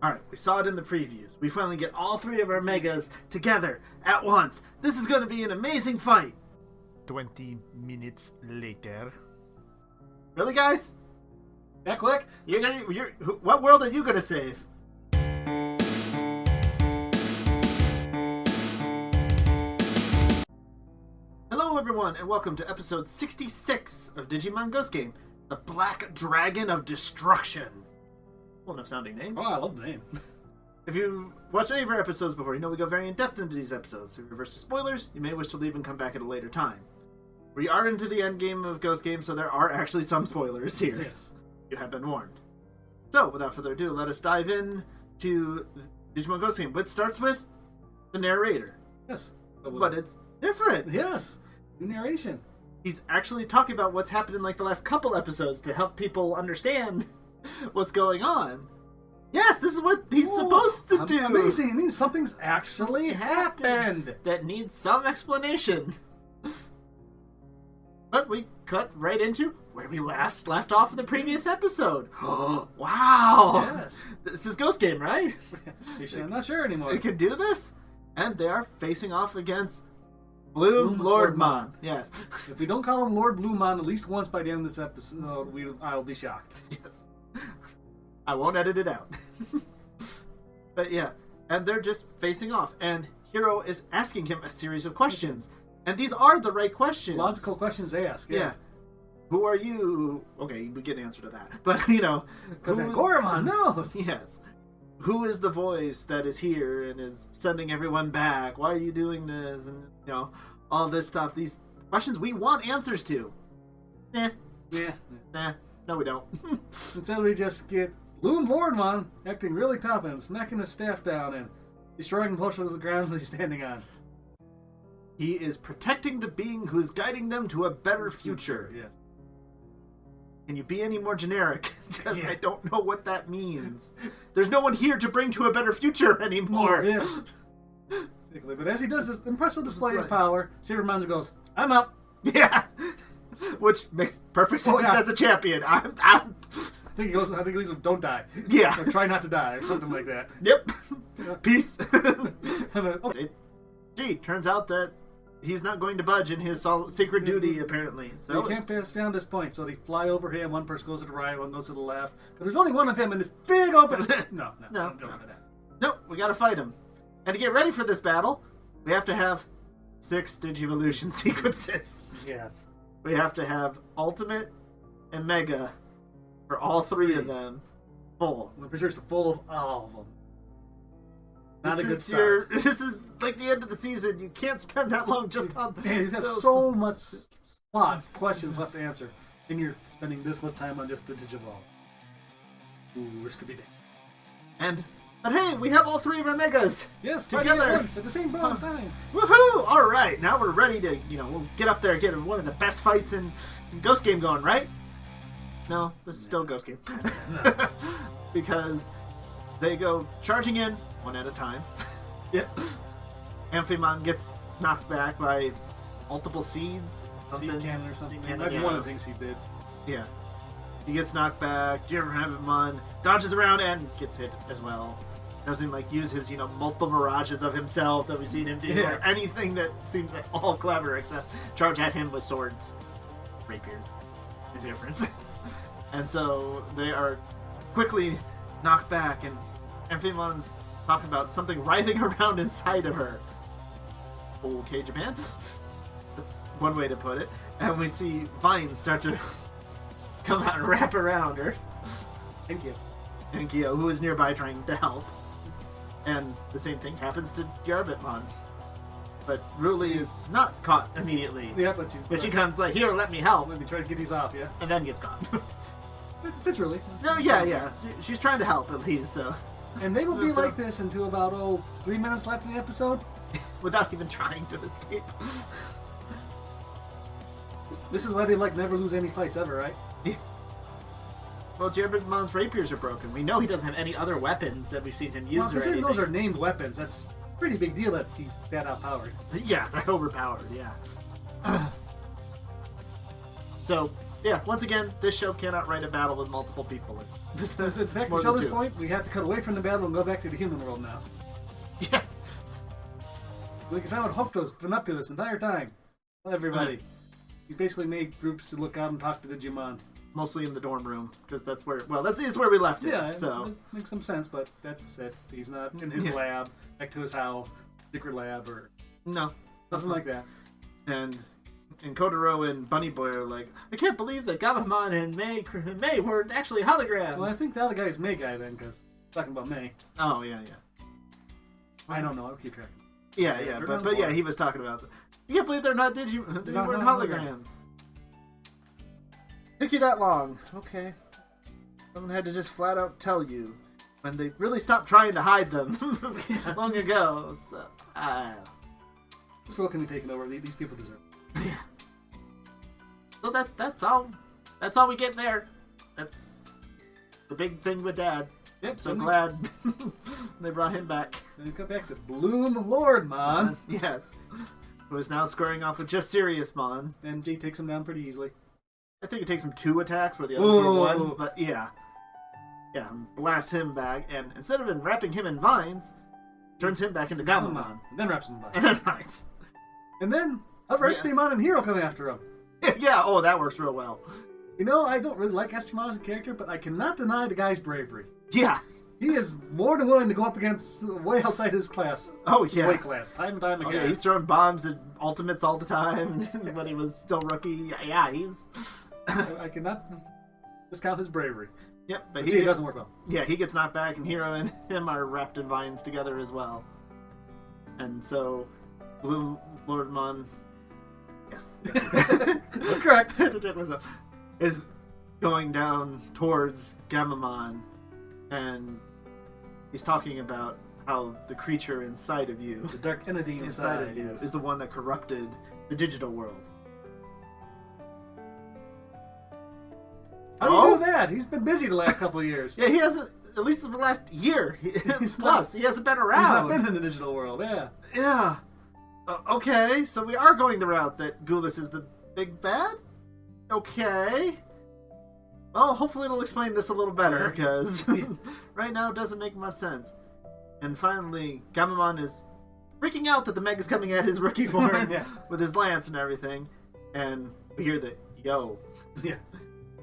Alright, we saw it in the previews. We finally get all three of our megas together at once. This is going to be an amazing fight. 20 minutes later. Really, guys? That quick? What world are you gonna save? Hello, everyone, and welcome to episode 66 of Digimon Ghost Game, the Black Dragon of Destruction. Cool enough sounding name. Oh, I love the name. If you've watched any of our episodes before, you know we go very in-depth into these episodes. If you're averse to spoilers, you may wish to leave and come back at a later time. We are into the end game of Ghost Game, so there are actually some spoilers here. Yes. You have been warned. So, without further ado, let us dive in to Digimon Ghost Game, which starts with the narrator. Yes. But it's different. Yes. New narration. He's actually talking about what's happened in like the last couple episodes to help people understand what's going on. Yes, this is what he's supposed to do. Amazing. It means something's actually happened. That needs some explanation. But we cut right into where we last left off in the previous episode. Wow! Yes. This is Ghost Game, right? I'm not sure anymore. They can do this? And they are facing off against Bloom Lordmon. Yes. If we don't call him Lord Bluemon at least once by the end of this episode, I'll be shocked. Yes. I won't edit it out. But yeah, and they're just facing off, and Hiro is asking him a series of questions. And these are the right questions. Logical questions they ask. Yeah. Who are you? Okay, we get an answer to that. But, you know. Because Goremon knows. Yes. Who is the voice that is here and is sending everyone back? Why are you doing this? And, you know, all this stuff. These questions we want answers to. Yeah. Nah. No, we don't. Instead, we just get Bloom Lordmon acting really tough and smacking his staff down and destroying most of the ground he's standing on. He is protecting the being who's guiding them to a better future. Yes. Can you be any more generic? Because I don't know what that means. There's no one here to bring to a better future anymore. Yes. But as he does this impressive display of power, Sabermon goes, "I'm up." Yeah. Which makes perfect sense as a champion. I'm I think he goes, "Don't die." Yeah. Or try not to die, or something like that. Yep. Yeah. Peace. Okay. Gee, turns out that he's not going to budge in his secret duty, apparently. So you can't pass beyond this point, so they fly over him. One person goes to the right, one goes to the left. Because there's only one of them in this big open... No. Don't do that. Nope, we gotta fight him. And to get ready for this battle, we have to have 6 Digivolution sequences. Yes. We have to have Ultimate and Mega for all 3 of them full. I'm pretty sure it's full of all of them. Not this a good is start. This is like the end of the season. You can't spend that long just on... Man, you have so much plot questions left to answer. And you're spending this much time on just the Digivolve. Ooh, this could be bad. But hey, we have all 3 of our Megas! Yes, together at once, at the same time. Woohoo! Alright, now we're ready to, we'll get up there and get one of the best fights in Ghost Game going, right? No, this is still Ghost Game. No. Because they go charging in, one at a time. Yep. Amphimon gets knocked back by multiple seeds. Seed cannon or something. Cannon, That's one of the things he did. Yeah. He gets knocked back. Amphimon dodges around and gets hit as well. Doesn't use his, multiple mirages of himself that we've seen him do, or anything that seems at all clever except charge at him with swords. Rapiers. Indifference. And so they are quickly knocked back, and Amphimon's talking about something writhing around inside of her. Okay, Japan. That's one way to put it. And we see vines start to come out and wrap around her. Thank you. And Kyo, who is nearby trying to help. And the same thing happens to Jarbitmon. But Ruli is not caught immediately. Yeah, but she comes like, here, let me help. Let me try to get these off, yeah? And then gets caught. It's Ruli. No, yeah. She's trying to help at least, so... And they will be like this until about, 3 minutes left in the episode. Without even trying to escape. This is why they never lose any fights ever, right? Yeah. Well, Jarbitmon's rapiers are broken. We know he doesn't have any other weapons that we've seen him use or anything. Those are named weapons. That's a pretty big deal that he's that outpowered. Yeah, that overpowered, yeah. So, yeah, once again, this show cannot write a battle with multiple people in it. In fact, More to show than this two. point, we have to cut away from the battle and go back to the human world now. Yeah. We can find what Hokuto's been up to this entire time. Tell everybody. Right. He basically made groups to look out and talk to Digimon. Mostly in the dorm room, because that's where, well, that is where we left it. Yeah, So, it makes some sense, but that's it. He's not in his Yeah. lab, back to his house, secret lab, or no. nothing like that. And Kotaro and Bunny Boy are like, I can't believe that Gabumon and May were actually holograms. Well, I think the other guy is May guy then, because talking about May. Oh, yeah, yeah. I don't know. I'll keep track. Yeah, but yeah, he was talking about you can't believe they're not they not weren't holograms. holograms. Took you that long. Okay. Someone had to just flat out tell you when they really stopped trying to hide them long ago. So, This world can be taken over. These people deserve it. yeah. So that's all we get there. That's the big thing with Dad. Yep, So and glad they brought him back. Then we come back to Bloom Lordmon. Yes. Who is now squaring off with just Serious Mon. And Jay takes him down pretty easily. I think it takes him 2 attacks where the others were Whoa. 1. But yeah. Yeah, blasts him back. And instead of wrapping him in vines, turns him back into Gamamon. And then wraps him back. And then vines. And then have Espimon and Hero come after him. Yeah, oh, that works real well. You know, I don't really like Espimon as a character, but I cannot deny the guy's bravery. Yeah. He is more than willing to go up against way outside his class. Oh, His yeah. weight class, time and time Oh, again. yeah, he's throwing bombs at ultimates all the time when he was still rookie. Yeah, he's... I cannot discount his bravery. Yep, but It doesn't work well. Yeah, he gets knocked back, and Hero and him are wrapped in vines together as well. And so, Bloom Lordmon, yes, That's correct. to check myself, is going down towards Gamamon, and he's talking about how the creature inside of you, The dark entity inside of you, yes. is the one that corrupted the digital world. How do you know that? He's been busy the last couple of years. Yeah, he hasn't, at least for the last year, He's plus, he hasn't been around. He's not been in the digital world, yeah. Yeah. Okay, so we are going the route that Gulas is the big bad? Okay. Well, hopefully it'll explain this a little better, because right now it doesn't make much sense. And finally, Gamamon is freaking out that the Meg is coming at his rookie form Yeah. with his lance and everything. And we hear the yo. Yeah.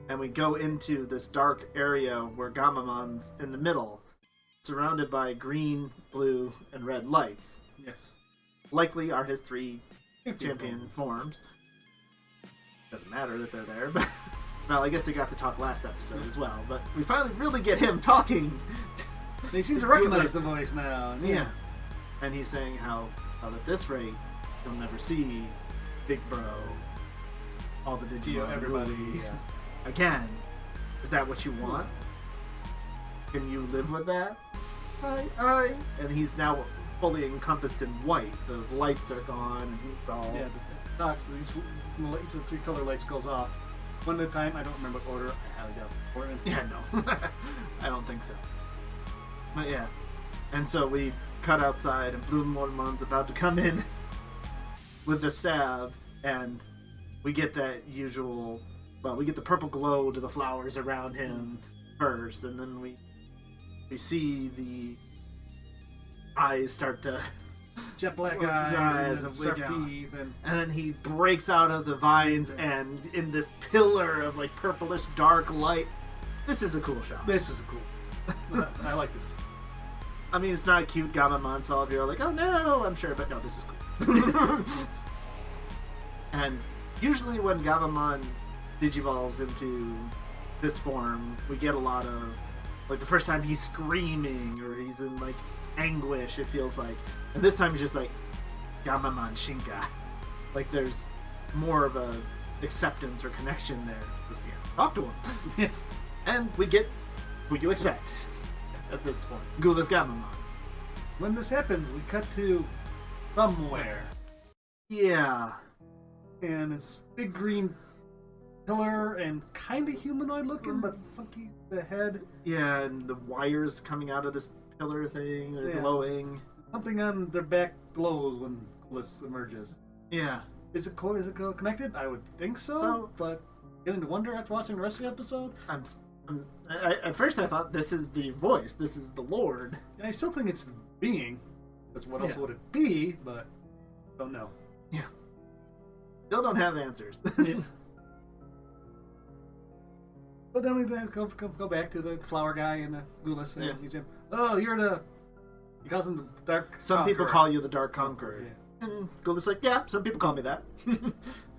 And we go into this dark area where Gamamon's in the middle, surrounded by green, blue, and red lights. Yes. Likely are his 3 champion forms. Doesn't matter that they're there, but well, I guess they got to talk last episode as well. But we finally really get him talking. He seems to recognize the voice now. Yeah. And he's saying how at this rate, you'll never see Big Bro, all the Digimon, everybody. movies Yeah. again. Is that what you want? Can you live with that? And he's now fully encompassed in white. The lights are gone. And he's all... Yeah, the talks, each of the 3 color lights goes off. One at a time, I don't remember what order. I highly doubt the order. Yeah, no. I don't think so. But yeah. And so we cut outside, and Blue Mormon's about to come in with the stab, and we get that usual... Well, we get the purple glow to the flowers around him first, and then we see the eyes start to... Jet black eyes eyes and and sharp wig out. teeth. And And then he breaks out of the vines, and in this pillar of like purplish dark light. This is a cool shot. this is cool. I like this. I mean, it's not a cute Gamamon, so if you're like, oh no, I'm sure, but no, this is cool. And usually when Gamamon digivolves into this form, we get a lot of, like, the first time he's screaming, or he's in, like, anguish, it feels like. And this time he's just like, Gamamon Shinka. Like, there's more of a acceptance or connection there, because we have to talk to him. Yes. And we get what you expect at this point. Gulas Gamamon. When this happens, we cut to somewhere, Yeah. and it's big green pillar and kind of humanoid looking, but funky the head. Yeah, and the wires coming out of this pillar thing, they're Yeah. glowing. Something on their back glows when Gulas emerges. Yeah. Is it connected? I would think so, So- but getting to wonder after watching the rest of the episode. At first I thought this is the voice, this is the Lord. I still think it's the being, because what else would it be? But don't know. Yeah. Still don't have answers. Yeah. But then we go back to the flower guy and Gulas. Yeah. He's in, oh, you're the... He calls him the Dark Some Conqueror. people call you the Dark Conqueror. Yeah. And Gulas like, yeah, some people call me that. Yeah,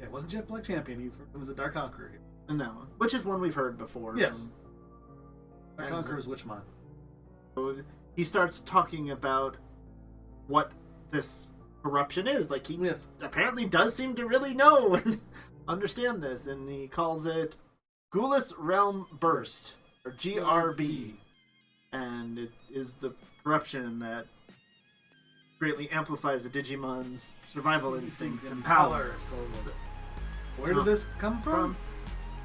it wasn't Jet Black Champion. He was the Dark Conqueror. And that one. Which is one we've heard before. Yes. Dark Conqueror is Witchmon. So he starts talking about what this corruption is. Like, he apparently does seem to really know and understand this. And he calls it Gulas Realm Burst, or GRB. And it is the corruption that greatly amplifies a Digimon's survival instincts and power. Where did this come from?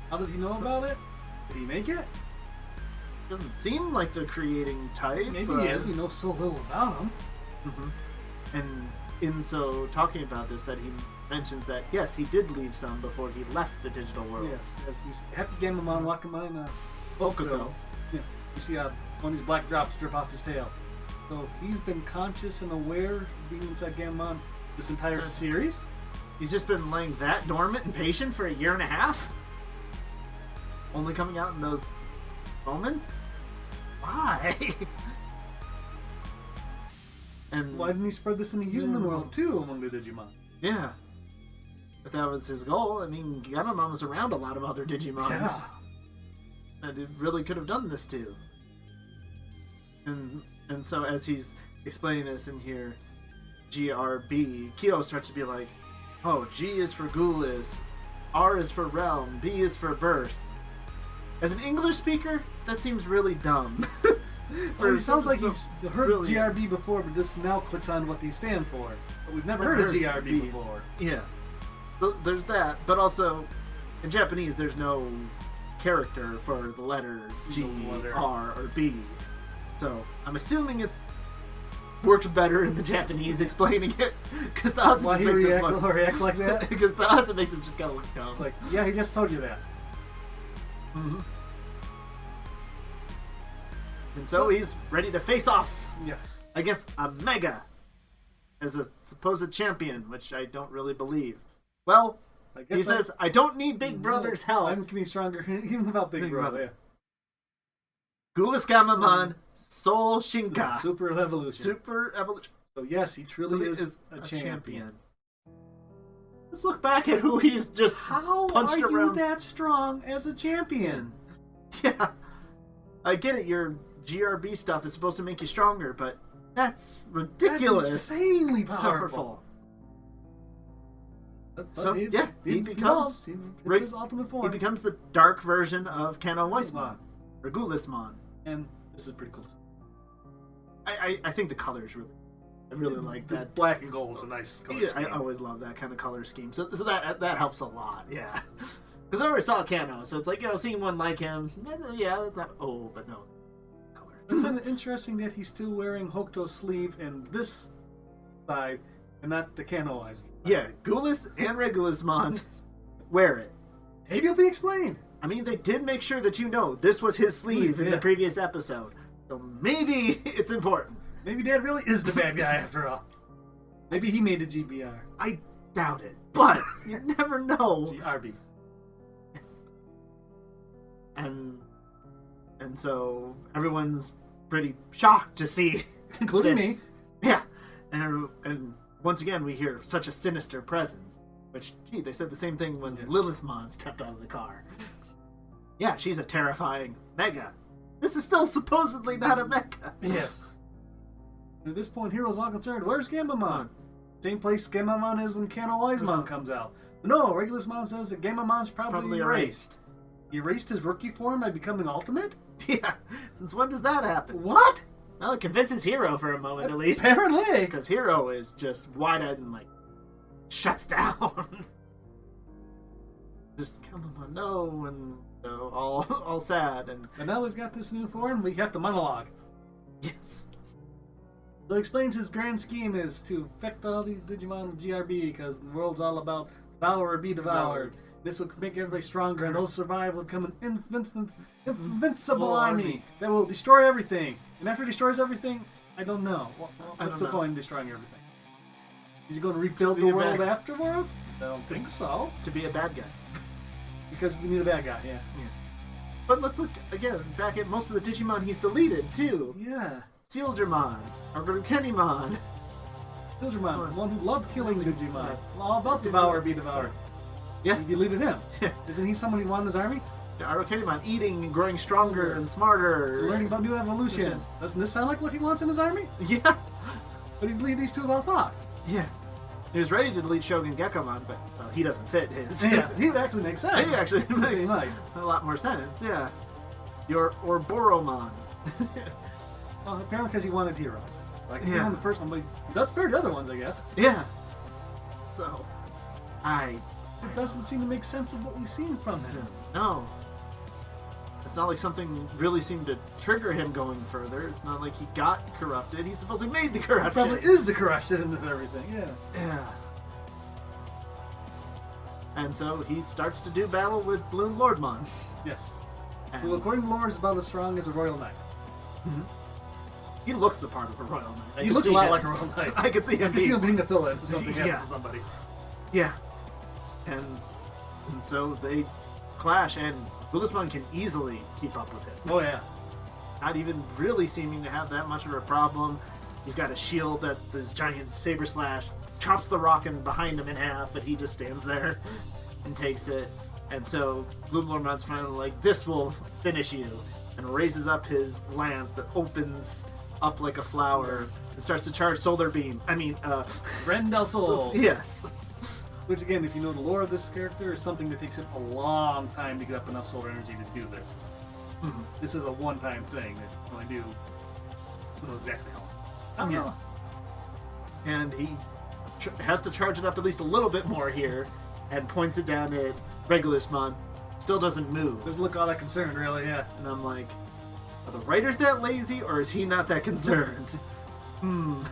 How did he know about it? Did he make it? Doesn't seem like the creating type. Maybe he is. We know so little about him. Mm-hmm. And in so talking about this, that he mentions that yes, he did leave some before he left the digital world. Yes, as we Happy Gamamon, Wakamon, Bokuto. Yeah, you see one of these black drops drip off his tail. So he's been conscious and aware of being inside Gamamon this entire series. He's just been laying that dormant and patient for 1.5 years. Only coming out in those moments? Why? And why didn't he spread this in the human world too among the Digimon? Yeah. But that was his goal. I mean, Gamamon was around a lot of other Digimon. Yeah. And it really could have done this too. And so as he's explaining this in here, GRB, Kyo starts to be like, oh, G is for Gulas, R is for Realm, B is for Burst. As an English speaker, that seems really dumb. It sounds like you've heard really, GRB before, but this now clicks on what these stand for. But we've never heard of GRB before. Yeah. So there's that, but also, in Japanese, there's no character for the letters G, R, or B. So I'm assuming it's works better in the Japanese explaining it, because to us it why just he makes reacts like that? Because to us it makes him just kind of look dumb. It's like, yeah, he just told you that. Mm-hmm. And so he's ready to face off against a Mega as a supposed champion, which I don't really believe. Well, he says, I don't need Big Brother's help. I'm getting stronger even without Big Brother. Yeah. Gulas Gamamon Soul Shinka. Super evolution. Super evolution. So yes, he truly is a champion. Let's look back at who he's just punched around. How are you that strong as a champion? Yeah. I get it, your GRB stuff is supposed to make you stronger, but that's ridiculous. That's insanely powerful. So, he becomes his ultimate form. He becomes the dark version of Kano Weissmon, or Gulismon. And this is pretty cool. I think the colors really... I really like that. Black and gold is a nice color scheme. I always love that kind of color scheme. So that helps a lot, yeah. Because I already saw Kano, so it's like, seeing one like him, yeah, it's not... Oh, but no. Color. It's kind of interesting that he's still wearing Hokuto's sleeve in this side, and not the Kano eyes. Yeah, Gulas and Regulusmon wear it. Maybe it'll be explained. I mean, they did make sure that this was his sleeve in the previous episode. So maybe it's important. Maybe Dad really is the bad guy after all. Maybe he made a GBR. I doubt it, but you never know. GRB. And so everyone's pretty shocked to see, including me. Yeah, and once again we hear such a sinister presence. Which, they said the same thing when Lilithmon stepped out of the car. Yeah, she's a terrifying Mega. This is still supposedly not a Mega. Yes. At this point, Heroes all concerned. Where's Gamamon? Same place Gamamon is when Kano Weissmon comes out. But no, Regulusmon says that Gamamon's probably erased. He erased his rookie form by becoming Ultimate? Yeah. Since when does that happen? What? Well, it convinces Hero for a moment at least. Apparently. Because Hero is just wide-eyed and shuts down. Just Gamamon, no, and all sad. And now we've got this new form, we got the monologue. Yes. So he explains his grand scheme is to affect all these Digimon with GRB because the world's all about devour or be devoured. This will make everybody stronger, and those who survive will become an invincible army that will destroy everything. And after it destroys everything, I don't know. What's the point in destroying everything? Is he going to rebuild the world afterward? I don't think so. To be a bad guy. Because we need a bad guy, yeah. But let's look, again, back at most of the Digimon he's deleted, too. Yeah. Sealdramon, or Kenimon. Sealdramon, the one who loved killing Digimon. All about devour, be devoured. Yeah. He deleted him. Yeah. Isn't he someone he wanted in his army? Kenimon, eating and growing stronger and smarter. Learning about new evolutions. Doesn't this sound like what he wants in his army? Yeah. But he deleted these two without thought. Yeah. He was ready to delete Shogun Gekomon, but he doesn't fit his. Yeah, he actually makes sense. He actually makes a lot more sense, yeah. Your Orboromon. Well, apparently because he wanted heroes. Like, he won the first one, but he does spare the other ones, I guess. Yeah. So, It doesn't seem to make sense of what we've seen from him. No. It's not like something really seemed to trigger him going further. It's not like he got corrupted. He supposedly made the corruption. He probably is the corruption and everything, yeah. Yeah. And so he starts to do battle with Bloom Lordmon. Yes. And Well, according to lore, he's about as strong as a Royal Knight. he looks the part of a Royal Knight. He looks a lot like a Royal Knight. I could see him I can see him being a villain if something happens to somebody. Yeah. And so they clash, and Willismon can easily keep up with him. Oh, yeah. Not even really seeming to have that much of a problem. He's got a shield that this giant saber slash chops the rocket behind him in half, but he just stands there and takes it. And so Bloom Lordmon's finally like, this will finish you, and raises up his lance that opens up like a flower and starts to charge Solar Beam. Rendell Soul. Yes. Which, again, if you know the lore of this character, is something that takes him a long time to get up enough solar energy to do this. This is a one-time thing that you can only do. Who knows exactly how long. Yeah. And he has to charge it up at least a little bit more here, and points it down at Regulusmon. Still doesn't move. Doesn't look all that concerned, really, yeah. And I'm like, are the writers that lazy, or is he not that concerned? And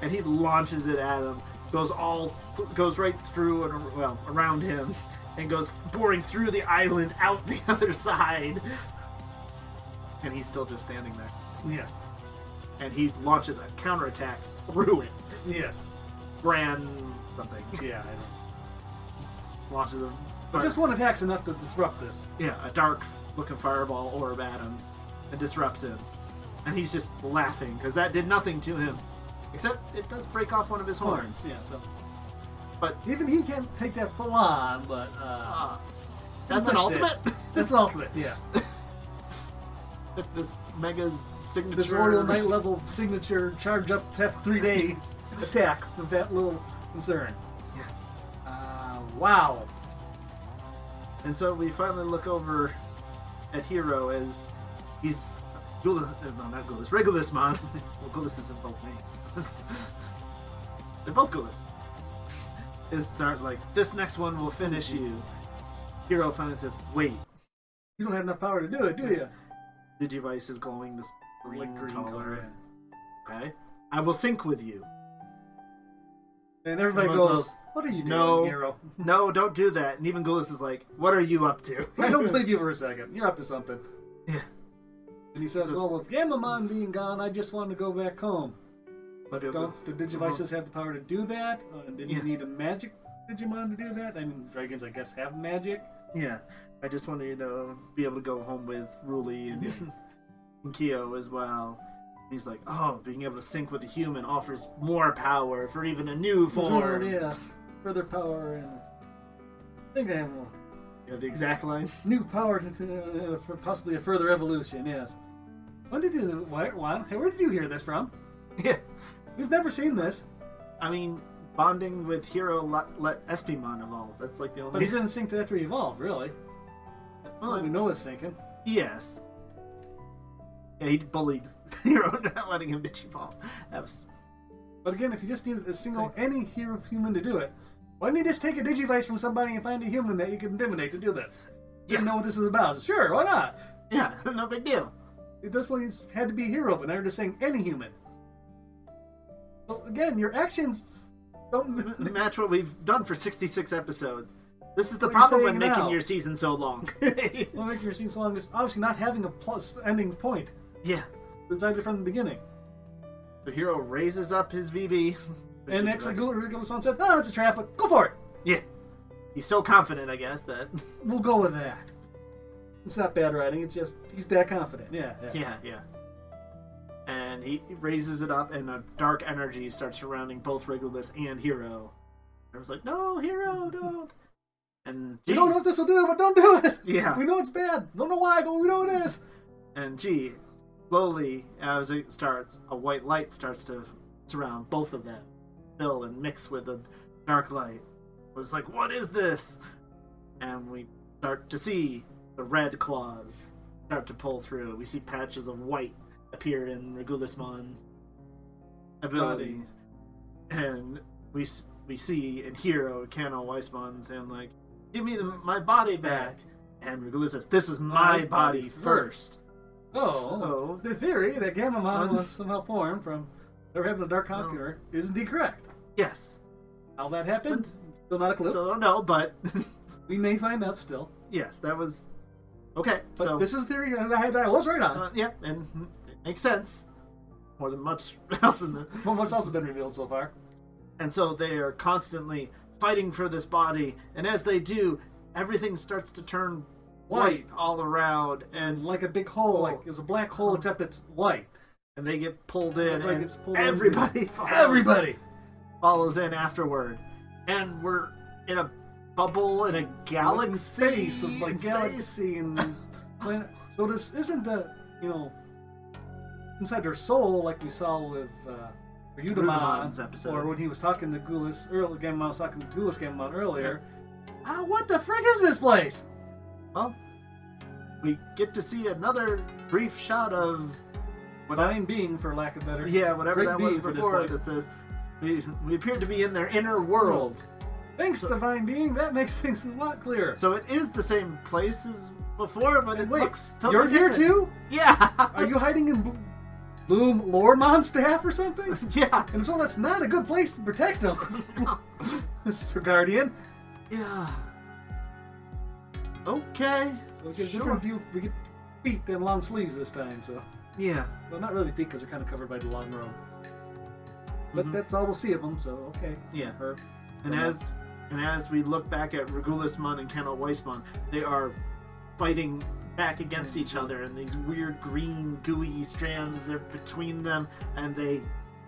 he launches it at him. Goes right through and around him, and goes boring through the island out the other side. And he's still just standing there. Yes. And he launches a counterattack through it. Yes. Brand something. Yeah, I know. Launches a But just one attack's enough to disrupt this. Yeah, a dark-looking fireball orb at him and disrupts him. And he's just laughing, because that did nothing to him. Except it does break off one of his horns. Yeah, so. But even he can't take that full on, but that's an ultimate? That's an ultimate, yeah. This Mega's signature... This Royal Knight level signature charge up to 3 days attack with that little concern. Yes. Wow. And so we finally look over at Hero as he's... Regulusmon. Well, Gulis isn't both names. They're both Gulis. Is start like, this next one will finish you. Hero finally says, wait. You don't have enough power to do it, do you? Digivice is glowing this green color. Yeah. Okay. I will sync with you. And everybody goes, what are you doing, Hero? No, don't do that. And even Gulis is like, what are you up to? I don't believe you for a second. You're up to something. Yeah. And he says, well, with Gamamon being gone, I just want to go back home. But don't the Digivices have the power to do that? Didn't you need a magic Digimon to do that? I mean, dragons, I guess, have magic. Yeah. I just want to, be able to go home with Ruli and Kyo as well. And he's like, oh, being able to sync with a human offers more power for even a new form. Yeah. Further power and... I think I have more. You have the exact line? New power for possibly a further evolution, yes. When did you... Where did you hear this from? Yeah. We've never seen this. I mean, bonding with Hero let Espimon evolve. That's like the only... But he didn't sync after he evolved, really. Well, we know it's syncing. Yes. Yeah, he bullied Hero not letting him digivolve. But again, if you just need any hero human to do it, why didn't you just take a Digivice from somebody and find a human that you can intimidate to do this? Didn't know what this is about. Sure, why not? Yeah, no big deal. At this point, he had to be a hero, but now you're just saying any human. So again, your actions don't match what we've done for 66 episodes. This is the What are you problem when saying making now? your season so long. Well, making your scene so long is obviously not having a plus ending point. Yeah. Decided from the beginning. The hero raises up his VB. And actually, Regulus Mon said, "Oh, it's a trap, but go for it." Yeah. He's so confident, I guess, that... We'll go with that. It's not bad writing. It's just he's that confident. Yeah. Yeah. And he raises it up, and a dark energy starts surrounding both Regulus and Hero. I was like, no, Hero, don't. And We don't know what this will do, but don't do it. Yeah. We know it's bad. Don't know why, but we know it is. And slowly, as it starts, a white light starts to surround both of them, fill and mix with the dark light. It was like, what is this? And we start to see the red claws start to pull through. We see patches of white appear in Regulusmon's ability. And we see in Hero, Kano Weissman saying, like, give me my body back. And Regulus says, this is my body first. So, the theory that Gamamon was somehow formed from never having a dark conqueror is indeed correct. Yes. How that happened, still not a clue. So I don't know, but we may find out still. yes, that was okay. But so this is the theory that I was right on. yeah, and it makes sense more than much else in the. Well, much else has been revealed so far. And so they are constantly fighting for this body, and as they do, everything starts to turn white all around, and Like a big hole, like it was a black hole, except it's white. and they get pulled in, Like and it's pulled everybody follows in afterward, and we're in a bubble in a galaxy space of like in space. galaxy and planet. So this isn't the inside their soul like we saw with Ryudamon's Ryudamon, episode. or when he was talking to Gulas earlier. Gamamon was talking to Gulas Gamamon earlier. What the frick is this place? Well, we get to see another brief shot of Divine being, for lack of better. whatever Great that was being for this before point. that says we appear to be in their inner world. Thanks, divine being. That makes things a lot clearer. So it is the same place as before, but it Wait, looks totally you're here different. too? Yeah. Are you hiding in Bloom Loremon staff or something? Yeah. And so that's not a good place to protect them, Mr. Guardian. Yeah. Okay. So we get a different view. We get feet and long sleeves this time. So, Yeah. well, not really feet because they're kind of covered by the long robe. But that's all we'll see of them. So okay. Yeah. Or, And as we look back at Regulusmon and Kano Weissman, they are fighting back against each other, and these weird green gooey strands are between them, and they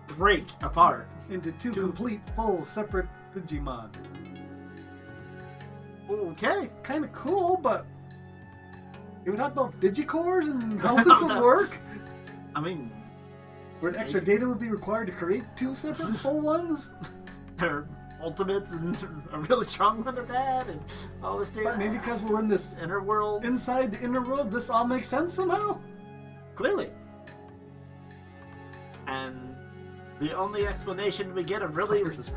break apart. into two complete, full, separate Digimon. Okay. Kind of cool, but can we talk about Digicores and how this would work? I mean, Where extra data would be required to create two separate full ones? they're ultimates and a really strong one at that, and all this data. But maybe because we're in this inner world. inside the inner world, this all makes sense somehow? Clearly. And the only explanation we get of really... Here's the...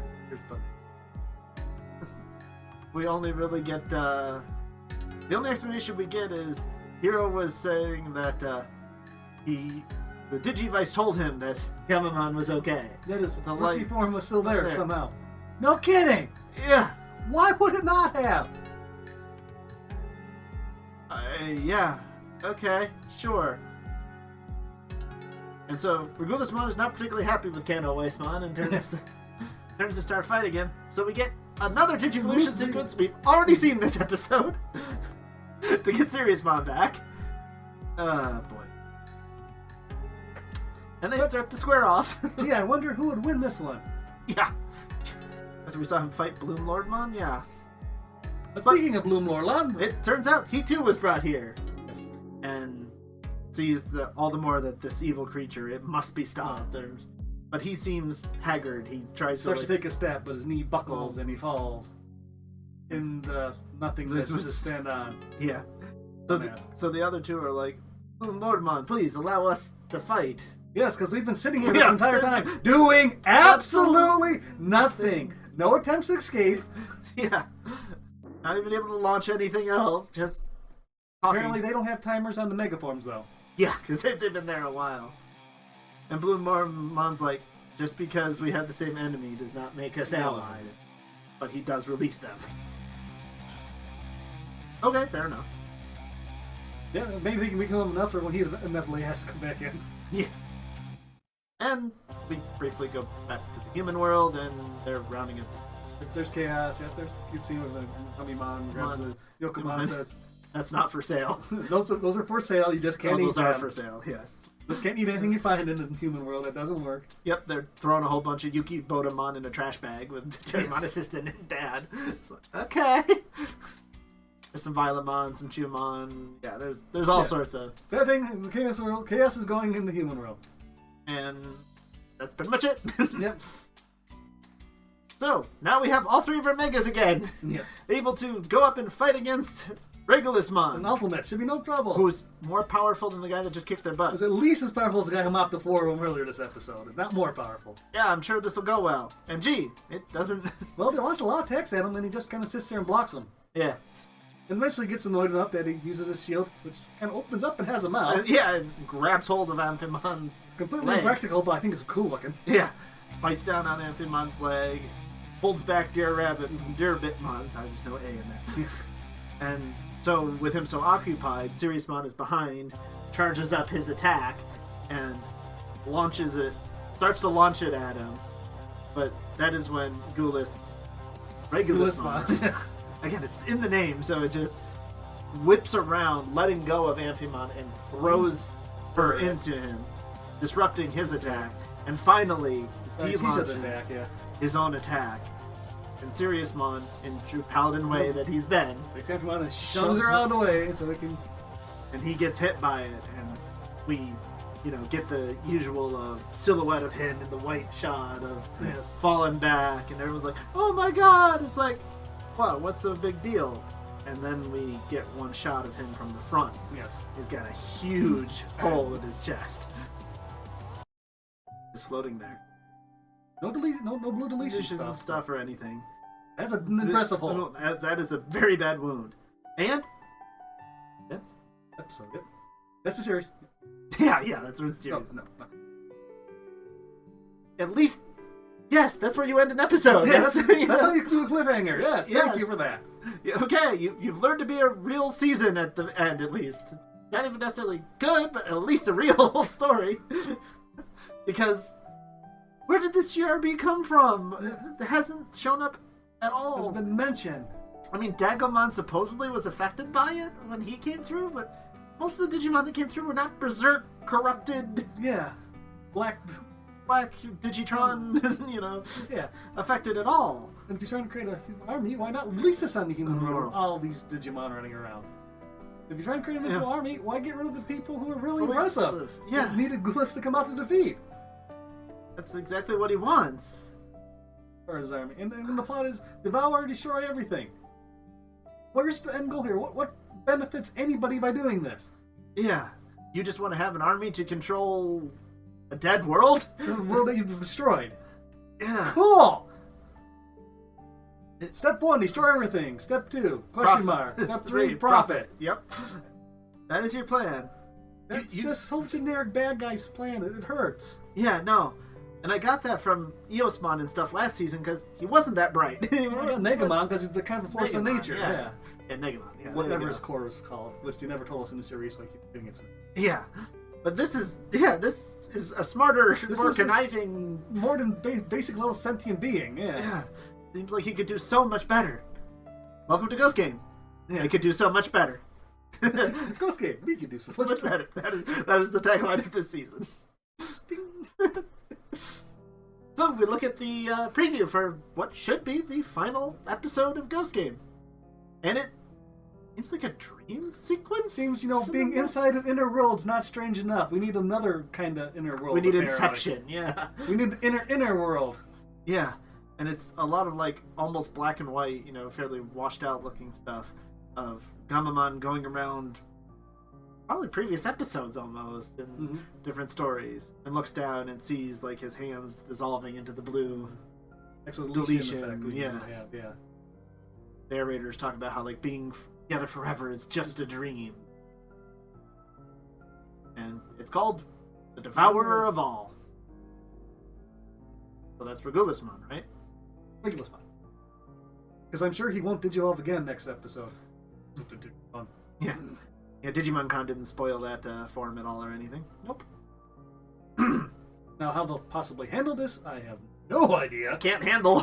we only really get... the only explanation we get is Hiro was saying that the Digivice told him that Gamamon was okay. That is, The the light- rookie form was still there Yeah. somehow. No kidding! Yeah. Why would it not have? Yeah. Okay. Sure. And so Regulusmon is not particularly happy with Kano Weissman and turns to start fight again. So we get another Digivolution sequence. We've already seen this episode to get Seriousmon back. Boy. And they start to square off. Gee, I wonder who would win this one. Yeah. As we saw him fight Bloom Lordmon, yeah. But speaking of Bloom Lorlan, It turns out he too was brought here. And sees all the more that this evil creature, it must be stopped. But he seems haggard. He tries starts to to take a step, but his knee buckles and he falls. And nothingness to stand on. Yeah. So the other two are like, Bloom Lordmon, please allow us to fight. Yes, because we've been sitting here this entire time doing absolutely nothing. No attempts to escape. Yeah. Not even able to launch anything else. Just talking. Apparently they don't have timers on the megaforms, though. Yeah, because they've been there a while. And Bloom Lordmon's like, just because we have the same enemy does not make us allies. But he does release them. Okay, fair enough. Yeah, maybe they can weaken him enough for when he's inevitably has to come back in. Yeah. And we briefly go back to the human world, and they're rounding it. If there's chaos, if there's you've seen when the Kamimon grabs the Yokomon and says, "That's not for sale." those are for sale. You just can't eat those them. are for sale. Yes. Just can't eat anything you find in the human world. That doesn't work. Yep, they're throwing a whole bunch of Yuki Bodamon in a trash bag with Terramon assistant and dad. It's like, okay. There's some Violemon, some Chumon. Yeah, there's all sorts of. That thing in the chaos world. Chaos is going in the human world. And that's pretty much it. Yep. So, now we have all three of our Megas again. Yep. Able to go up and fight against Regulusmon. An Ultimate should be no trouble. Who's more powerful than the guy that just kicked their butts. Is at least as powerful as the guy who mopped the floor from earlier this episode, if not more powerful. Yeah, I'm sure this will go well. And gee, it doesn't... Well, they launch a lot of attacks at him, and he just kind of sits there and blocks them. Yeah. And eventually gets annoyed enough that he uses his shield, which kind of opens up and has a mouth. Yeah, and grabs hold of Amphimon's Completely leg. impractical, but I think it's cool looking. Yeah. Bites down on Amphimon's leg. Holds back Deer Bitmon. Sorry, there's no A in there. And so, with him so occupied, Siriusmon is behind, charges up his attack, and launches it, starts to launch it at him. But that is when Regulusmon, again, it's in the name, so it just whips around, letting go of Amphimon, and throws her into him, disrupting his attack. And finally, he launches his own attack. And Siriusmon, in true paladin way that he's been, Amphimon shoves her out of the way so he can... And he gets hit by it, and we, get the usual silhouette of him in the white shot of falling back, and everyone's like, "Oh my god!" It's like, wow, what's the big deal? And then we get one shot of him from the front. Yes. He's got a huge hole in his chest. He's floating there. No blue deletion stuff or anything. That's an impressive hole. That is a very bad wound. And that's episode. Yep. That's the series. Yeah, that's the series. No. At least, yes, that's where you end an episode. Yeah, that's how you do a cliffhanger. Yes, thank you for that. Okay, you've learned to be a real season at the end, at least. Not even necessarily good, but at least a real story. Because where did this GRB come from? It hasn't shown up at all. It's been mentioned. I mean, Dagomon supposedly was affected by it when he came through, but most of the Digimon that came through were not berserk, corrupted. Yeah. Black Digitron, affected at all. And if you're trying to create a human army, why not release this on the human world? All these Digimon running around. If you're trying to create a visual army, why get rid of the people who are really impressive? Yeah. Needed Gullis to come out to defeat. That's exactly what he wants. Or his army. And the plot is devour, destroy everything. Where's the end goal here? What benefits anybody by doing this? Yeah. You just want to have an army to control a dead world? The world that you've destroyed. Yeah. Cool! Step 1, destroy everything. Step 2, question mark. Step 3, profit. Yep. That is your plan. That's just so generic bad guy's plan. It hurts. Yeah, no. And I got that from Eosmon and stuff last season because he wasn't that bright. I got Negamon because he's the kind of force of nature. Yeah, Negamon. Yeah, whatever his core was called, which they never told us in the series, so I keep doing it. Yeah. But this is a smarter, more conniving... More than basic little sentient being, Yeah. Seems like he could do so much better. Welcome to Ghost Game. Yeah. He could do so much better. Ghost Game, we can do so much better. That is the tagline of this season. So we look at the preview for what should be the final episode of Ghost Game. And it seems like a dream sequence? Seems, being inside an inner world's not strange enough. We need another kind of inner world. We need Inception, yeah. We need inner world. Yeah. And it's a lot of, almost black and white, fairly washed out looking stuff of Gamamon going around probably previous episodes almost in different stories, and looks down and sees, his hands dissolving into the blue. Actually, deletion effect. Yeah. Narrators talk about how, being together forever is just a dream. And it's called The Devourer of All. So that's for Regulusmon, right? Regulusmon. Because I'm sure he won't digivolve again next episode. Yeah. Yeah, DigimonCon didn't spoil that for him at all or anything. Nope. Now, how they'll possibly handle this, I have no idea. Can't handle.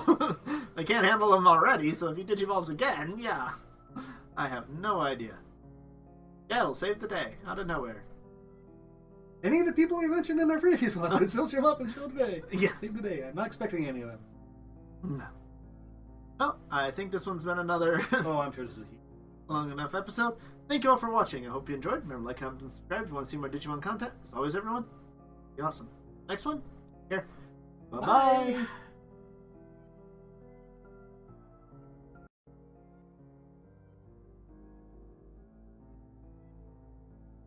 They can't handle him already, so if he Digivolves again, yeah. I have no idea. Yeah, it'll save the day out of nowhere. Any of the people we mentioned in our previous one could still show up and show today. Yes. Save the day. I'm not expecting any of them. No. Well, I think this one's been another Oh, I'm sure this is huge. long enough episode. Thank you all for watching. I hope you enjoyed. Remember, like, comment, and subscribe if you want to see more Digimon content. As always, everyone, be awesome. Next one, here. Bye-bye. Bye.